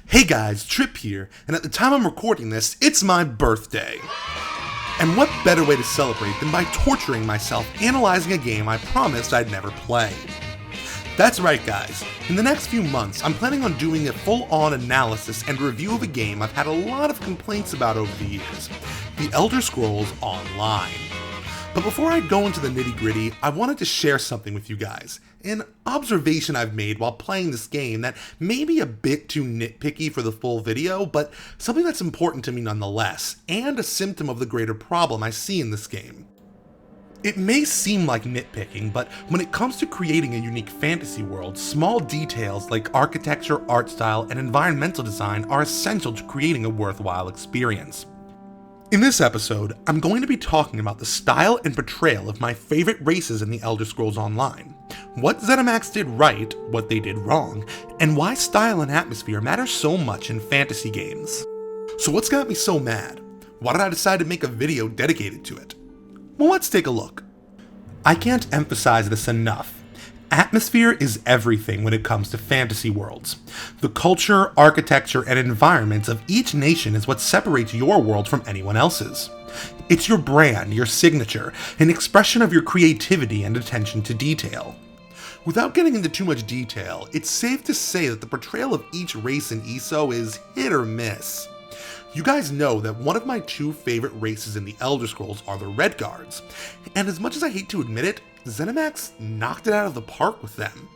Hey guys, Trip here, and at the time I'm recording this, it's my birthday. And what better way to celebrate than by torturing myself analyzing a game I promised I'd never play. That's right guys, in the next few months I'm planning on doing a full-on analysis and review of a game I've had a lot of complaints about over the years, The Elder Scrolls Online. But before I go into the nitty-gritty, I wanted to share something with you guys. An observation I've made while playing this game that may be a bit too nitpicky for the full video, but something that's important to me nonetheless, and a symptom of the greater problem I see in this game. It may seem like nitpicking, but when it comes to creating a unique fantasy world, small details like architecture, art style, and environmental design are essential to creating a worthwhile experience. In this episode, I'm going to be talking about the style and portrayal of my favorite races in The Elder Scrolls Online, what ZeniMax did right, what they did wrong, and why style and atmosphere matter so much in fantasy games. So what's got me so mad? Why did I decide to make a video dedicated to it? Well, let's take a look. I can't emphasize this enough. Atmosphere is everything when it comes to fantasy worlds. The culture, architecture, and environments of each nation is what separates your world from anyone else's. It's your brand, your signature, an expression of your creativity and attention to detail. Without getting into too much detail, it's safe to say that the portrayal of each race in ESO is hit or miss. You guys know that one of my two favorite races in The Elder Scrolls are the Redguards, and as much as I hate to admit it, ZeniMax knocked it out of the park with them.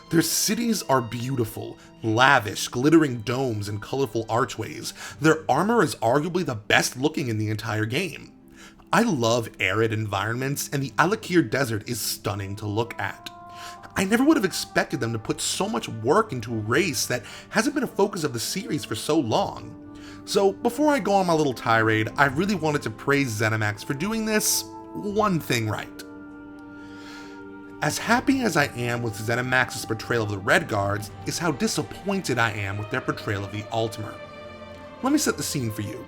Their cities are beautiful, lavish, glittering domes and colorful archways. Their armor is arguably the best looking in the entire game. I love arid environments, and the Alakir Desert is stunning to look at. I never would have expected them to put so much work into a race that hasn't been a focus of the series for so long. So before I go on my little tirade, I really wanted to praise ZeniMax for doing this one thing right. As happy as I am with ZeniMax's portrayal of the Redguards is how disappointed I am with their portrayal of the Altmer. Let me set the scene for you.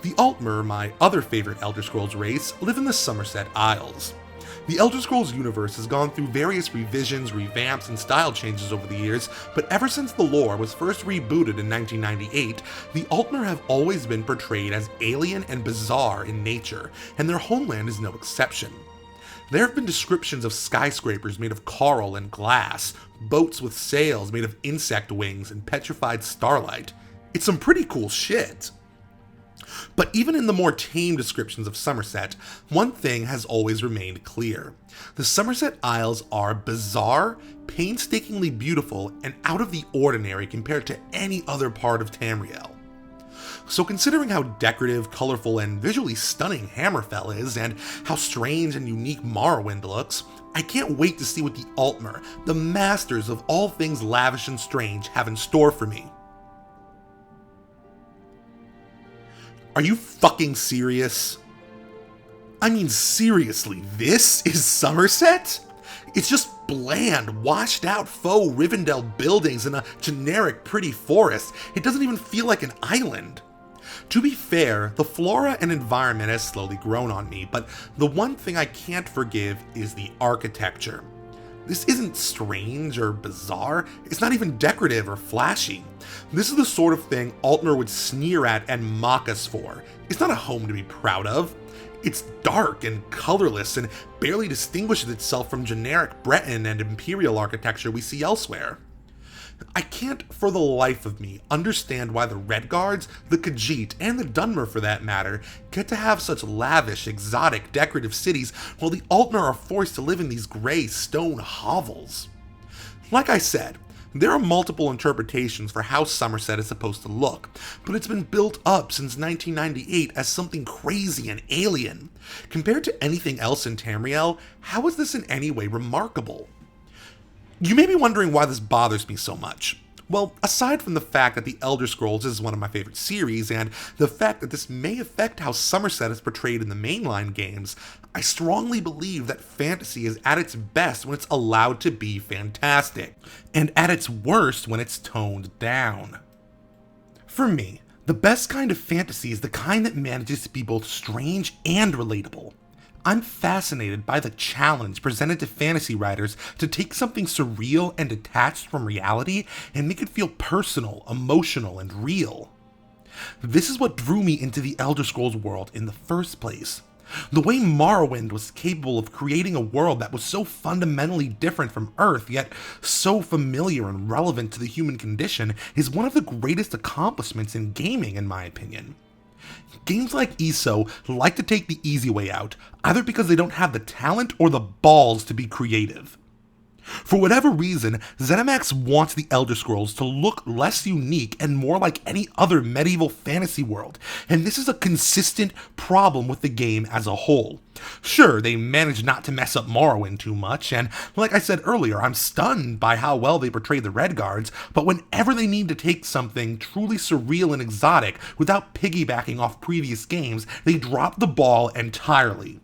The Altmer, my other favorite Elder Scrolls race, live in the Somerset Isles. The Elder Scrolls universe has gone through various revisions, revamps, and style changes over the years, but ever since the lore was first rebooted in 1998, the Altmer have always been portrayed as alien and bizarre in nature, and their homeland is no exception. There have been descriptions of skyscrapers made of coral and glass, boats with sails made of insect wings and petrified starlight. It's some pretty cool shit. But even in the more tame descriptions of Somerset, one thing has always remained clear. The Somerset Isles are bizarre, painstakingly beautiful, and out of the ordinary compared to any other part of Tamriel. So considering how decorative, colorful, and visually stunning Hammerfell is, and how strange and unique Morrowind looks, I can't wait to see what the Altmer, the masters of all things lavish and strange, have in store for me. Are you fucking serious? I mean seriously, this is Somerset? It's just bland, washed out faux Rivendell buildings and a generic pretty forest. It doesn't even feel like an island. To be fair, the flora and environment has slowly grown on me, but the one thing I can't forgive is the architecture. This isn't strange or bizarre, it's not even decorative or flashy. This is the sort of thing Altmer would sneer at and mock us for. It's not a home to be proud of. It's dark and colorless and barely distinguishes itself from generic Breton and Imperial architecture we see elsewhere. I can't for the life of me understand why the Redguards, the Khajiit, and the Dunmer for that matter, get to have such lavish, exotic, decorative cities while the Altmer are forced to live in these gray stone hovels. Like I said, there are multiple interpretations for how Somerset is supposed to look, but it's been built up since 1998 as something crazy and alien. Compared to anything else in Tamriel, how is this in any way remarkable? You may be wondering why this bothers me so much. Well, aside from the fact that The Elder Scrolls is one of my favorite series, and the fact that this may affect how Somerset is portrayed in the mainline games, I strongly believe that fantasy is at its best when it's allowed to be fantastic, and at its worst when it's toned down. For me, the best kind of fantasy is the kind that manages to be both strange and relatable. I'm fascinated by the challenge presented to fantasy writers to take something surreal and detached from reality and make it feel personal, emotional, and real. This is what drew me into the Elder Scrolls world in the first place. The way Morrowind was capable of creating a world that was so fundamentally different from Earth, yet so familiar and relevant to the human condition, is one of the greatest accomplishments in gaming, in my opinion. Games like ESO like to take the easy way out, either because they don't have the talent or the balls to be creative. For whatever reason, ZeniMax wants the Elder Scrolls to look less unique and more like any other medieval fantasy world, and this is a consistent problem with the game as a whole. Sure, they managed not to mess up Morrowind too much, and like I said earlier, I'm stunned by how well they portray the Redguards, but whenever they need to take something truly surreal and exotic without piggybacking off previous games, they drop the ball entirely.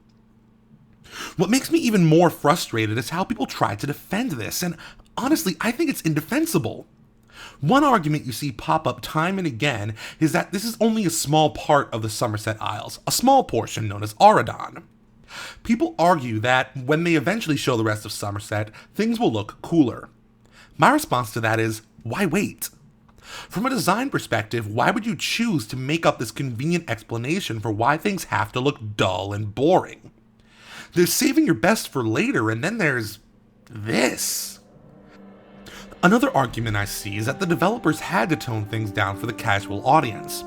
What makes me even more frustrated is how people try to defend this, and honestly, I think it's indefensible. One argument you see pop up time and again is that this is only a small part of the Somerset Isles, a small portion known as Auradon. People argue that when they eventually show the rest of Somerset, things will look cooler. My response to that is, why wait? From a design perspective, why would you choose to make up this convenient explanation for why things have to look dull and boring? There's saving your best for later, and then there's this. Another argument I see is that the developers had to tone things down for the casual audience.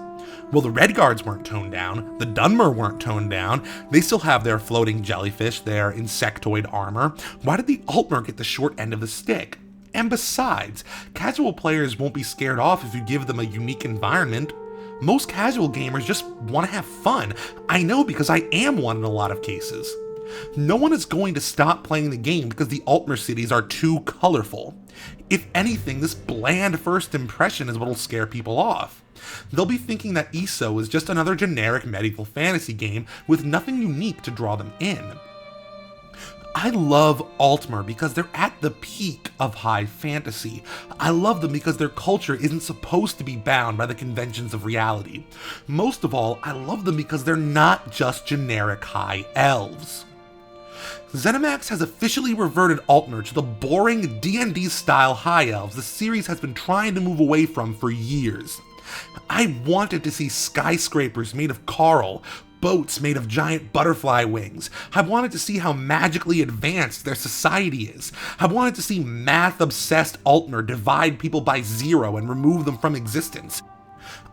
Well, the Redguards weren't toned down, the Dunmer weren't toned down, they still have their floating jellyfish, their insectoid armor. Why did the Altmer get the short end of the stick? And besides, casual players won't be scared off if you give them a unique environment. Most casual gamers just want to have fun. I know because I am one in a lot of cases. No one is going to stop playing the game because the Altmer cities are too colorful. If anything, this bland first impression is what'll scare people off. They'll be thinking that ESO is just another generic medieval fantasy game with nothing unique to draw them in. I love Altmer because they're at the peak of high fantasy. I love them because their culture isn't supposed to be bound by the conventions of reality. Most of all, I love them because they're not just generic high elves. ZeniMax has officially reverted Altmer to the boring D&D style high elves the series has been trying to move away from for years. I wanted to see skyscrapers made of coral, boats made of giant butterfly wings. I wanted to see how magically advanced their society is. I wanted to see math-obsessed Altmer divide people by zero and remove them from existence.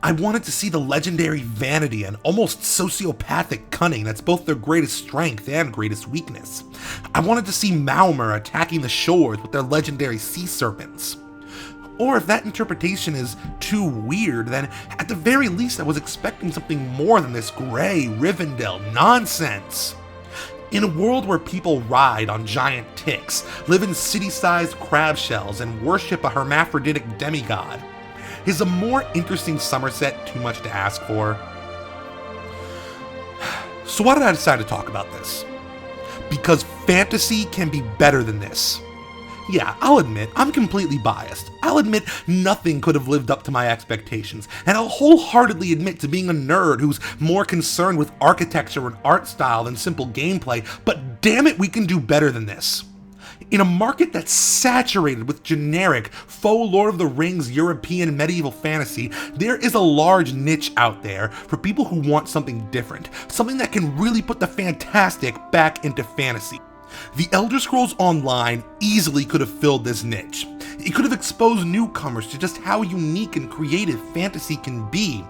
I wanted to see the legendary vanity and almost sociopathic cunning that's both their greatest strength and greatest weakness. I wanted to see Maumur attacking the shores with their legendary sea serpents. Or if that interpretation is too weird, then at the very least I was expecting something more than this gray Rivendell nonsense. In a world where people ride on giant ticks, live in city-sized crab shells, and worship a hermaphroditic demigod, is a more interesting Somerset too much to ask for? So why did I decide to talk about this? Because fantasy can be better than this. Yeah, I'll admit, I'm completely biased. I'll admit nothing could have lived up to my expectations, and I'll wholeheartedly admit to being a nerd who's more concerned with architecture and art style than simple gameplay, but damn it, we can do better than this. In a market that's saturated with generic, faux Lord of the Rings European medieval fantasy, there is a large niche out there for people who want something different, something that can really put the fantastic back into fantasy. The Elder Scrolls Online easily could have filled this niche. It could have exposed newcomers to just how unique and creative fantasy can be.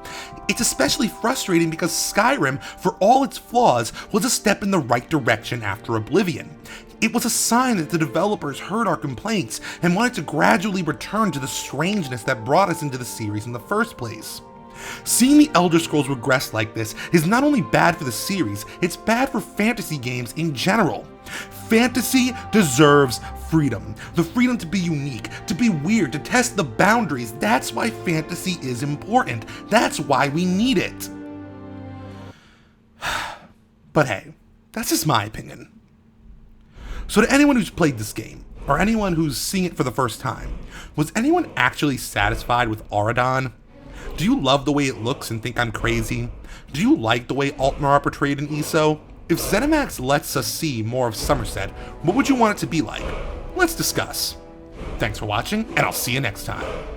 It's especially frustrating because Skyrim, for all its flaws, was a step in the right direction after Oblivion. It was a sign that the developers heard our complaints and wanted to gradually return to the strangeness that brought us into the series in the first place. Seeing the Elder Scrolls regress like this is not only bad for the series, it's bad for fantasy games in general. Fantasy deserves freedom. The freedom to be unique, to be weird, to test the boundaries. That's why fantasy is important. That's why we need it. But hey, that's just my opinion. So to anyone who's played this game, or anyone who's seeing it for the first time, was anyone actually satisfied with Auradon? Do you love the way it looks and think I'm crazy? Do you like the way Altmer are portrayed in ESO? If ZeniMax lets us see more of Somerset, what would you want it to be like? Let's discuss. Thanks for watching, and I'll see you next time.